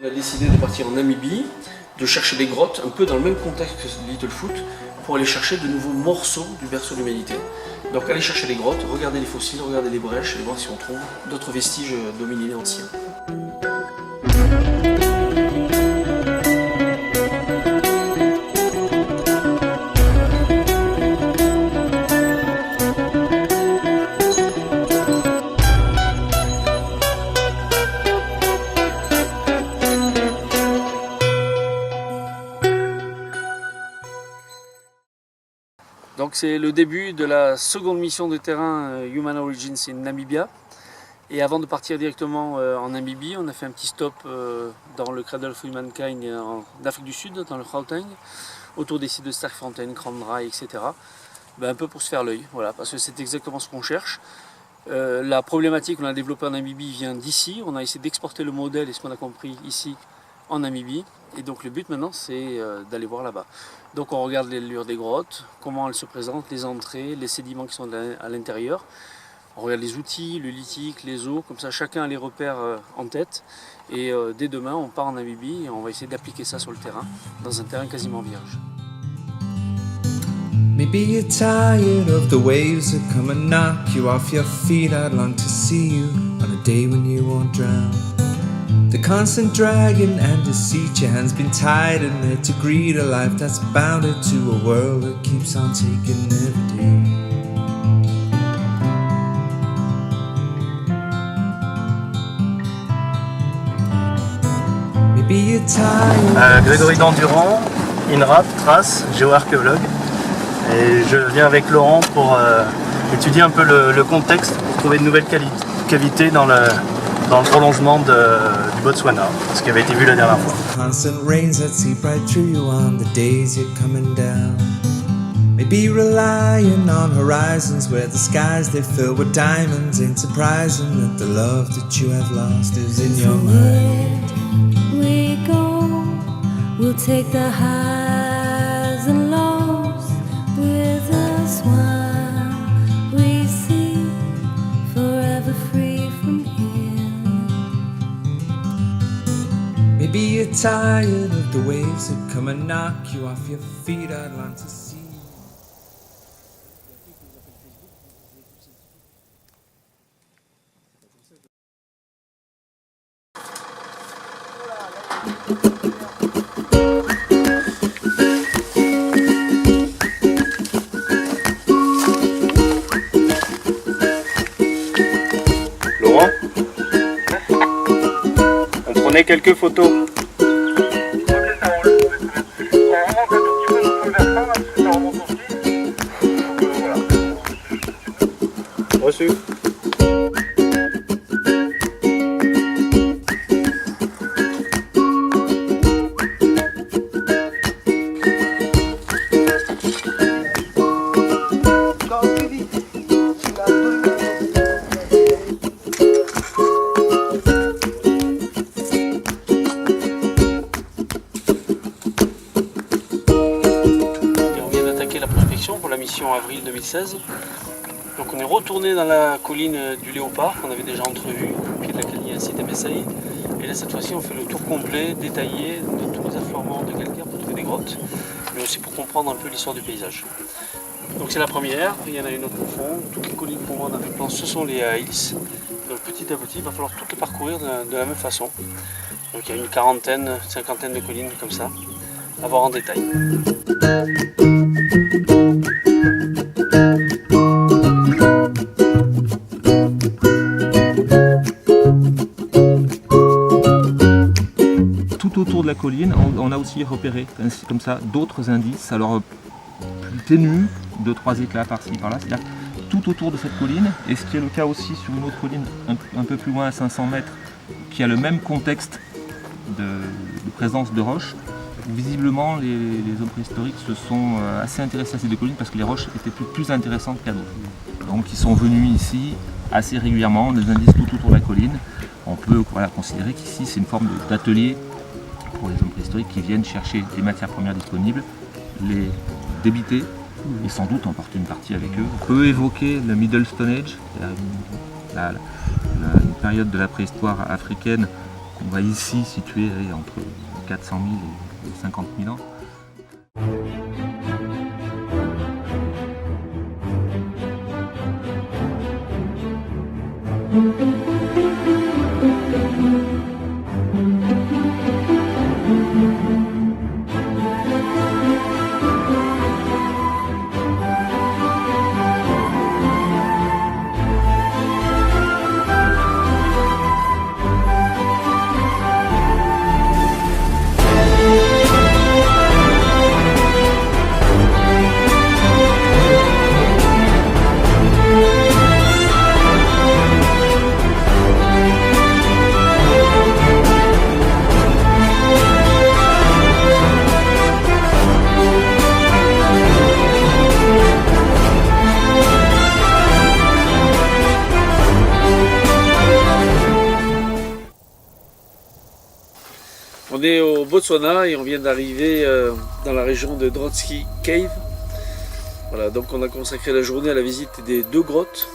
On a décidé de partir en Namibie, de chercher des grottes, un peu dans le même contexte que Littlefoot, pour aller chercher de nouveaux morceaux du berceau de l'humanité. Donc aller chercher les grottes, regarder les fossiles, regarder les brèches et voir si on trouve d'autres vestiges d'hominidés anciens. Donc c'est le début de la seconde mission de terrain Human Origins in Namibia. Et avant de partir directement en Namibie, on a fait un petit stop dans le Cradle of Humankind en Afrique du Sud, dans le Gauteng, autour des sites de Sterkfontein, Kromdraai, etc. Un peu pour se faire l'œil, voilà, parce que c'est exactement ce qu'on cherche. La problématique qu'on a développée en Namibie vient d'ici. On a essayé d'exporter le modèle et ce qu'on a compris ici en Namibie. Et donc le but maintenant c'est d'aller voir là-bas. Donc on regarde l'allure des grottes, comment elles se présentent, les entrées, les sédiments qui sont à l'intérieur. On regarde les outils, le lithique, les eaux, comme ça chacun a les repères en tête. Et dès demain on part en Namibie et on va essayer d'appliquer ça sur le terrain, dans un terrain quasiment vierge. Maybe you're tired of the waves that come and knock you off your feet. I'd long to see you on a day when you won't drown. The constant dragging and deceit, your hands been tied and there to greet a life that's bounded to a world that keeps on taking every day. Maybe you're tired. Grégory Dandurand, INRAP, Trace, géoarchéologue. Et je viens avec Laurent pour étudier un peu le contexte, pour trouver de nouvelles cavités dans le prolongement du Botswana, ce qui avait été vu la dernière fois. Constant rains that seep right through you on the days you're coming down. Maybe relying on horizons where the skies they fill with diamonds. Ain't surprising that the love that you have lost is in your mind. We go, we'll take the highs and lows with us while we see forever free from here. Maybe you're tired of the waves that come and knock you off your feet. I'd long to see. Laurent, on prenait quelques photos. Reçu. Pour la mission avril 2016. Donc on est retourné dans la colline du Léopard qu'on avait déjà entrevue, au pied de laquelle il y a un site MSI. Et là cette fois-ci on fait le tour complet, détaillé de tous les affleurements de calcaire pour trouver des grottes, mais aussi pour comprendre un peu l'histoire du paysage. Donc c'est la première, il y en a une autre au fond. Toutes les collines pour moi dans le plan ce sont les hills. Donc petit à petit il va falloir toutes les parcourir de la même façon. Donc il y a une quarantaine, cinquantaine de collines comme ça, à voir en détail. Tout autour de la colline, on a aussi repéré comme ça d'autres indices, alors plus ténus, 2-3 éclats par-ci par-là, c'est-à-dire tout autour de cette colline, et ce qui est le cas aussi sur une autre colline un peu plus loin à 500 mètres, qui a le même contexte de présence de roches. Visiblement, les hommes préhistoriques se sont assez intéressés à ces deux collines parce que les roches étaient plus intéressantes qu'à d'autres. Donc ils sont venus ici assez régulièrement, des indices tout autour de la colline. On peut considérer qu'ici c'est une forme d'atelier pour les hommes préhistoriques qui viennent chercher les matières premières disponibles, les débiter et sans doute emporter une partie avec eux. On peut évoquer le Middle Stone Age, une période de la préhistoire africaine On va ici situer entre 400 000 et 50 000 ans. On est au Botswana et on vient d'arriver dans la région de Drotsky Cave. Voilà, donc on a consacré la journée à la visite des 2 grottes.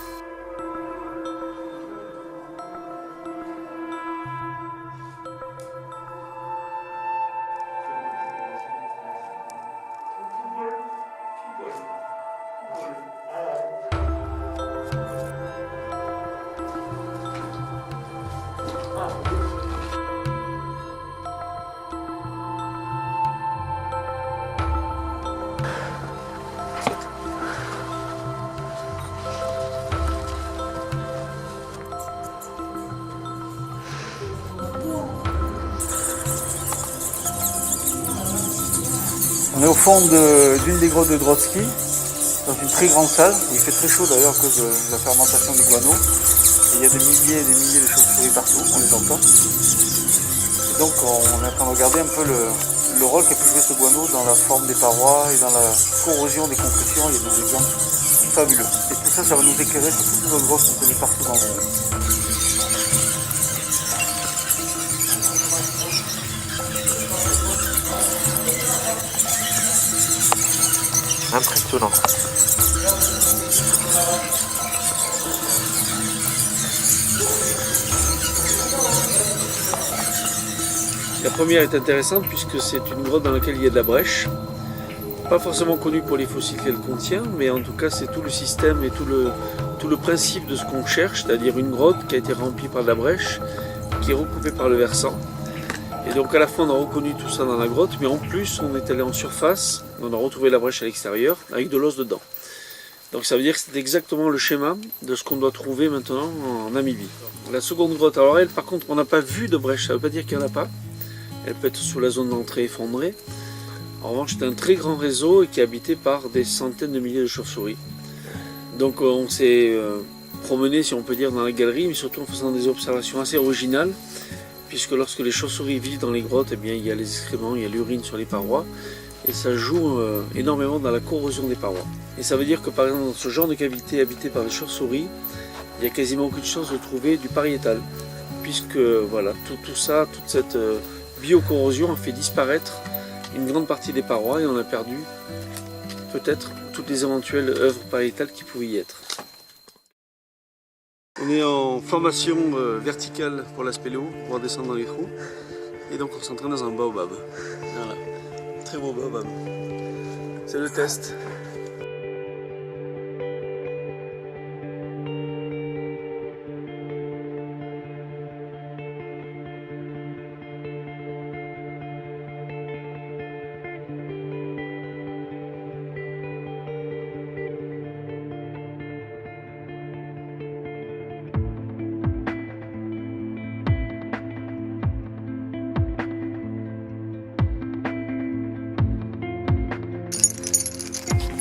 On est au fond d'une des grottes de Drotsky, dans une très grande salle, où il fait très chaud d'ailleurs à cause de la fermentation du guano. Et il y a des milliers et des milliers de chauves-souris partout, on les entend. Et donc on est en train de regarder un peu le rôle qu'a pu jouer ce guano dans la forme des parois et dans la corrosion des concrétions. Il y a des exemples fabuleux. Et tout ça, ça va nous éclairer sur toutes nos grottes qu'on connaît partout dans le monde. Impressionnant. La première est intéressante puisque c'est une grotte dans laquelle il y a de la brèche. Pas forcément connue pour les fossiles qu'elle contient, mais en tout cas c'est tout le système et tout le principe de ce qu'on cherche, c'est-à-dire une grotte qui a été remplie par de la brèche, qui est recoupée par le versant. Et donc à la fois on a reconnu tout ça dans la grotte, mais en plus on est allé en surface, on a retrouvé la brèche à l'extérieur avec de l'os dedans. Donc ça veut dire que c'est exactement le schéma de ce qu'on doit trouver maintenant en Namibie. La seconde grotte, alors elle par contre on n'a pas vu de brèche, ça ne veut pas dire qu'il n'y en a pas. Elle peut être sous la zone d'entrée effondrée. En revanche c'est un très grand réseau et qui est habité par des centaines de milliers de chauves-souris. Donc on s'est promené si on peut dire dans la galerie, mais surtout en faisant des observations assez originales. Puisque lorsque les chauves-souris vivent dans les grottes, eh bien, il y a les excréments, il y a l'urine sur les parois, et ça joue énormément dans la corrosion des parois. Et ça veut dire que par exemple dans ce genre de cavité habitée par les chauves-souris, il n'y a quasiment aucune chance de trouver du pariétal, puisque voilà, tout ça, toute cette biocorrosion a fait disparaître une grande partie des parois et on a perdu peut-être toutes les éventuelles œuvres pariétales qui pouvaient y être. On est en formation verticale pour la spéléo, pour descendre dans les trous. Et donc on s'entraîne dans un baobab. Voilà, très beau baobab. C'est le test.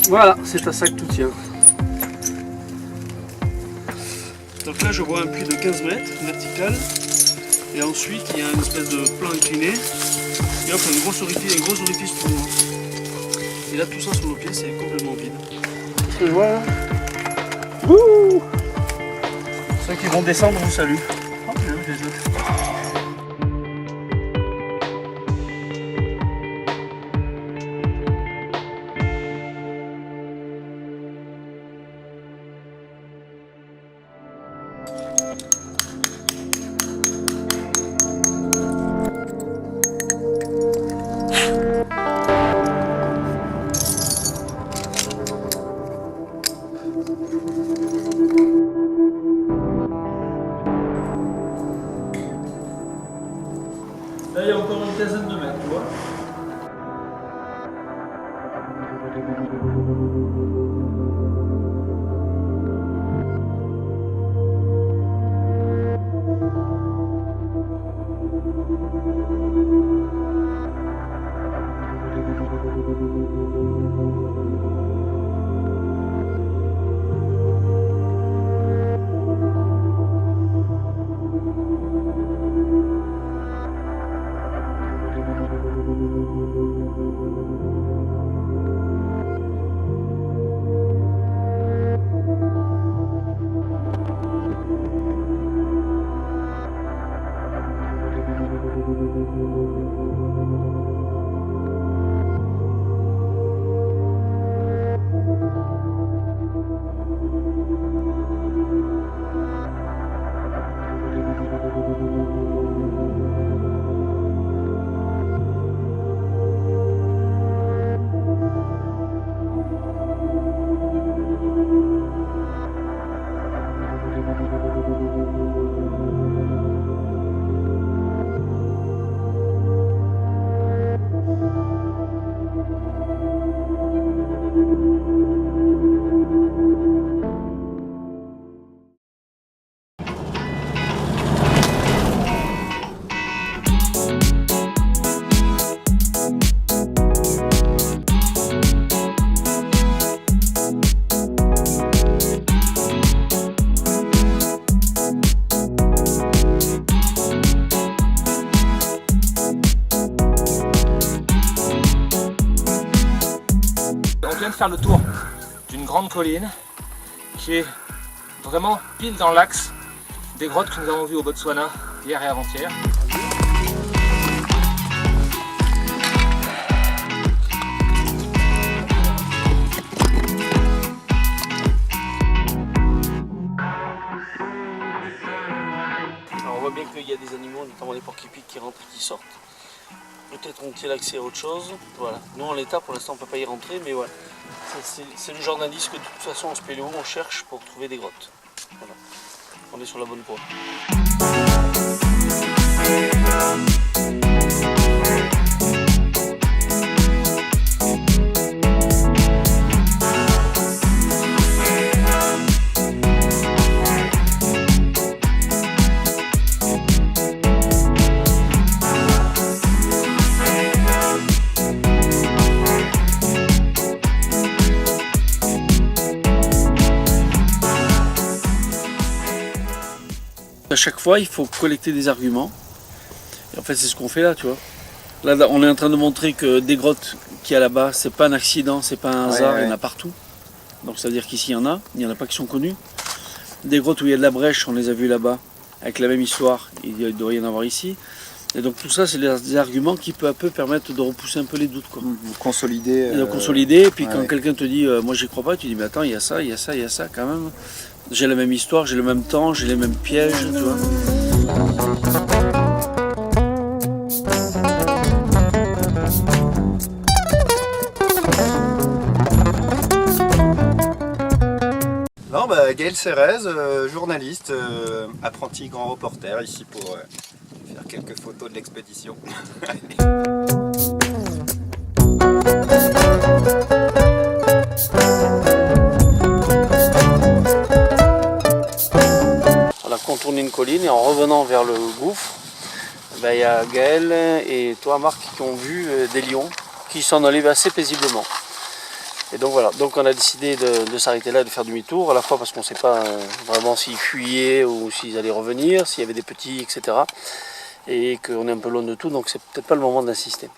Voilà, c'est à ça que tout tient. Donc là je vois un puits de 15 mètres vertical. Et ensuite il y a une espèce de plan incliné. Et hop, un gros orifice tout droit. Et là tout ça sous nos pieds c'est complètement vide. Ce que je vois là. Wouh! Ceux qui vont descendre vous saluent. Oh, j'ai vu des œufs. Là, il y a encore une quinzaine de mètres, tu vois. On vient de faire le tour d'une grande colline qui est vraiment pile dans l'axe des grottes que nous avons vues au Botswana hier et avant-hier. Alors on voit bien qu'il y a des animaux, notamment les porcs-épics qui rentrent et qui sortent. Peut-être ont-ils accès à autre chose. Voilà. Nous en l'état pour l'instant on ne peut pas y rentrer, mais voilà. C'est le genre d'indice que de toute façon en spéléo on cherche pour trouver des grottes. Voilà. On est sur la bonne voie. À chaque fois, il faut collecter des arguments. Et en fait, c'est ce qu'on fait là, tu vois. Là, on est en train de montrer que des grottes qu'il y a là-bas, c'est pas un accident, c'est pas un hasard, il y en a partout. Donc, ça veut dire qu'ici, il n'y en a pas qui sont connus. Des grottes où il y a de la brèche, on les a vues là-bas, avec la même histoire, il doit y en avoir ici. Et donc, tout ça, c'est des arguments qui, peu à peu, permettent de repousser un peu les doutes, quoi. Consolider. Et de consolider, et puis quand quelqu'un te dit moi j'y crois pas, tu dis mais attends, il y a ça, il y a ça, il y a ça quand même. J'ai la même histoire, j'ai le même temps, j'ai les mêmes pièges, tu vois. Non, bah, Gaël Cérez, journaliste, apprenti grand reporter, ici pour faire quelques photos de l'expédition. On a contourné une colline et en revenant vers le gouffre, ben, il y a Gaël et toi Marc qui ont vu des lions qui s'en allaient assez paisiblement. Et donc voilà, donc on a décidé de s'arrêter là et de faire demi-tour, à la fois parce qu'on ne sait pas vraiment s'ils fuyaient ou s'ils allaient revenir, s'il y avait des petits, etc. Et qu'on est un peu loin de tout, donc c'est peut-être pas le moment d'insister.